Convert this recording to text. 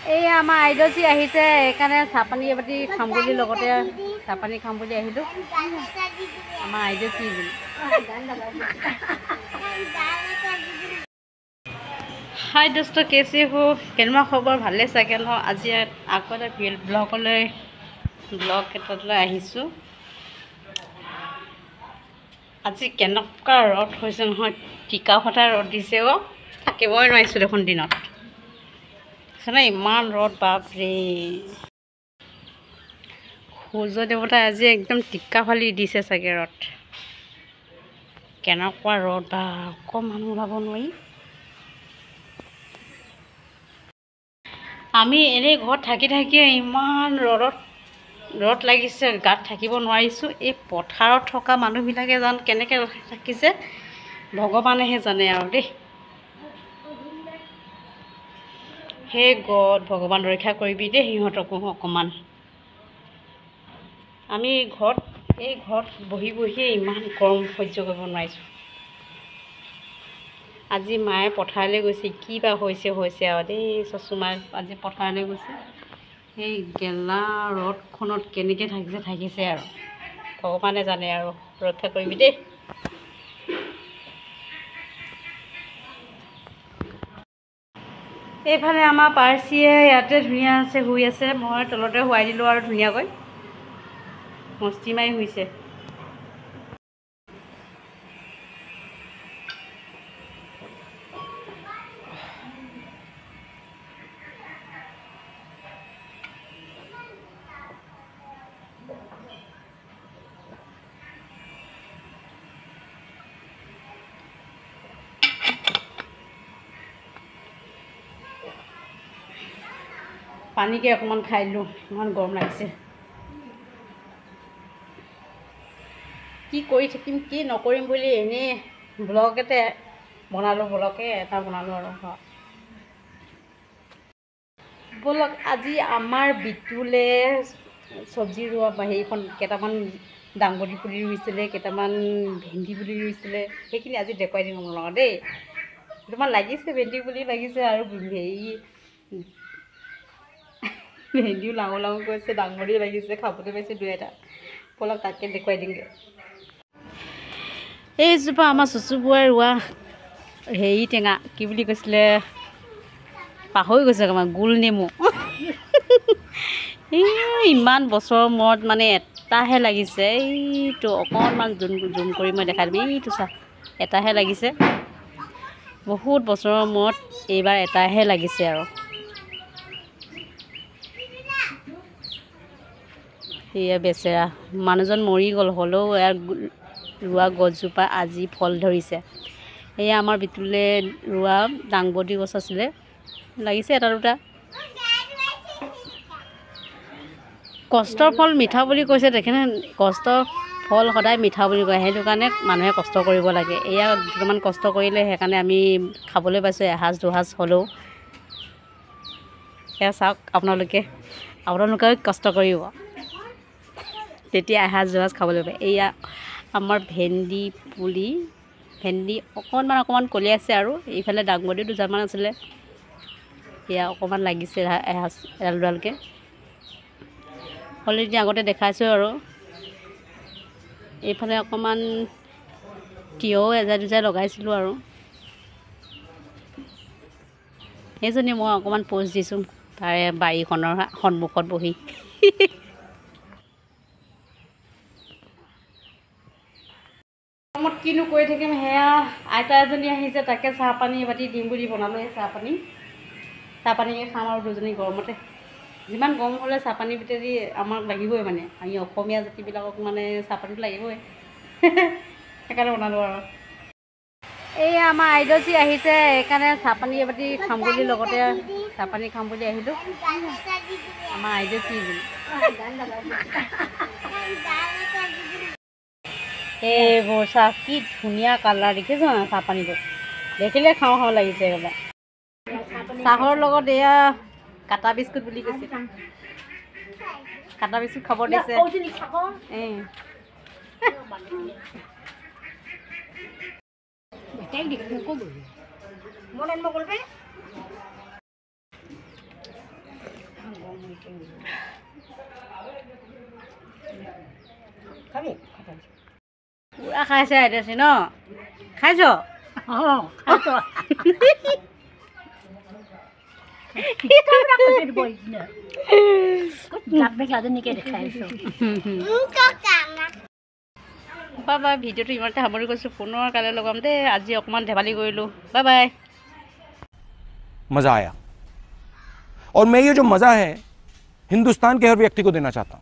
এই আমাৰ আইডজি আহিছে সেইকাৰণে চাহপানী এবাটি খাম বুলি লগতে চাহপানী খাম বুলি আহিলোঁ আমাৰ আইডজি হাই দোস্ত কেচি হো কেনেকুৱা খবৰ ভালে চাগে ন আজি আকৌ এটা ব্লগ এটালৈ আহিছোঁ আজি কেনেকুৱা ৰ'দ হৈছে নহয় টিকা ফটা ৰ'দ দিছে থাকিবই নোৱাৰিছোঁ দেখোন দিনত না ইমান ৰ'দ বাপৰে সূৰ্য দেৱতাই আজি একদম টিকা ফালি দিছে চাগে ৰ'দ কেনেকুৱা ৰ'দ বা অকণমান ওলাব নোৱাৰি আমি এনেই ঘৰত থাকি ইমান ৰ'দ লাগিছে গাত থাকিব নোৱাৰিছোঁ এই পথাৰত থকা মানুহবিলাকে জানো কেনেকৈ থাকিছে ভগৱানেহে জানে আৰু দেই হে গড ভগৱান ৰক্ষা কৰিবি দেই সিহঁতকো অকণমান আমি ঘৰত বহিয়ে ইমান গৰম সহ্য কৰিব নোৱাৰিছোঁ আজি মায়ে পথাৰলৈ গৈছে কি বা হৈছে আৰু দেই চচুমাই আজি পথাৰলৈ গৈছে সেই গেলা ৰ'দখনত কেনেকৈ থাকিছে আৰু ভগৱানে জানে আৰু ৰক্ষা কৰিবি দেই এইফালে আমাৰ পাৰ্চিয়ে ইয়াতে ধুনীয়া আছে শুই আছে মই তলতে শুৱাই দিলোঁ আৰু ধুনীয়াকৈ মস্তি মাৰি শুইছে পানীকে অকণমান খাই দিলোঁ ইমান গৰম লাগিছে কি কৰি থাকিম কি নকৰিম বুলি এনেই ব্লগ এটা বনালোঁ আৰু ব'লক আজি আমাৰ বিতুলে চব্জি ৰোৱা হেৰিখন কেইটামান দাংবডি পুলি ৰুইছিলে কেইটামান ভেন্দি পুলি ৰুইছিলে সেইখিনি আজি দেখুৱাই দিম আপোনালোকক দেই কেইটামান লাগিছে ভেন্দি পুলি লাগিছে আৰু ভেন্দিও ডাঙৰ কৈছে দাংবডি লাগিছে খাবলৈ পাইছে দুই এটা ব'লক তাকে দেখুৱাই দিমগৈ এইজোপা আমাৰ চুচুবোৱাই ৰোৱা হেৰি টেঙা কি বুলি কৈছিলে পাহৰি গৈছে আমাৰ গোল নেমু ইমান বছৰৰ মূৰত মানে এটাহে লাগিছে এইটো অকণমান জুম কৰি মই দেখাই দিম এইটো চা এটাহে লাগিছে বহুত বছৰৰ মূৰত এইবাৰ এটাহে লাগিছে আৰু সেয়া বেচেৰা মানুহজন মৰি গ'ল হ'লেও ইয়াৰ ৰোৱা গছজোপা আজি ফল ধৰিছে এয়া আমাৰ বিতুলে ৰোৱা দাংবডি গছ আছিলে লাগিছে এটা দুটা কষ্টৰ ফল মিঠা বুলি কৈছে দেখেনে কষ্টৰ ফল সদায় মিঠা বুলি কয় সেইটো কাৰণে মানুহে কষ্ট কৰিব লাগে এয়া দুটামান কষ্ট কৰিলে সেইকাৰণে আমি খাবলৈ পাইছোঁ এসাঁজ দুসাঁজ হ'লেও এয়া চাওক আপোনালোকে কষ্ট কৰিব তেতিয়া এসাঁজ দুসাঁজ খাবলৈ পায় এয়া আমাৰ ভেন্দি পুলি ভেন্দি অকণমান কলি আছে আৰু এইফালে দাংবডি দুটামান আছিলে এয়া অকণমান লাগিছে এসাঁজ এডালকৈ অলৰেডি আগতে দেখাইছোঁ আৰু এইফালে অকণমান তিয়ঁহ এজাই দুজাই লগাইছিলোঁ আৰু সেইজনী মই অকণমান প'ষ্ট দিছোঁ তাৰে বাৰীখনৰ সন্মুখত বহি কিনো কৰি থাকিম সেয়া আইতা এজনী আহিছে তাকে চাহপানী এবাটি দিম বুলি বনালোঁ সেই চাহপানীকে খাম আৰু দুজনী গৰমতে যিমান গৰম হ'লে চাহপানী ভিতৰি আমাক লাগিবই মানে আমি অসমীয়া জাতিবিলাকক মানে চাহপানীটো লাগিবই সেইকাৰণে বনালোঁ আৰু এই আমাৰ আইডজি আহিছে সেইকাৰণে চাহপানী এবাটি খাম বুলি লগতে চাহপানী খাম বুলি আহিলোঁ আমাৰ আইডজি এইবোৰ চাহ কি ধুনীয়া কালাৰ দেখিছ না চাহপানীটো দেখিলে খাওঁ লাগিছে একেবাৰে চাহৰ লগত এয়া কাটা বিস্কুট বুলি কৈছে কাটা বিস্কুট খাব দিছে খাবি পুৰা খাইছে আইতাচি ন খাইছ বাই ভিডিঅ'টো ইমানতে সামৰি গৈছোঁ পুনৰ কাইলৈ লগাম দেই আজি অকণমান ধেমালি কৰিলোঁ বাই বাই मजा आया और मैं ये जो मजा है हिंदुस्तान के हर व्यक्ति को देना चाहता हूं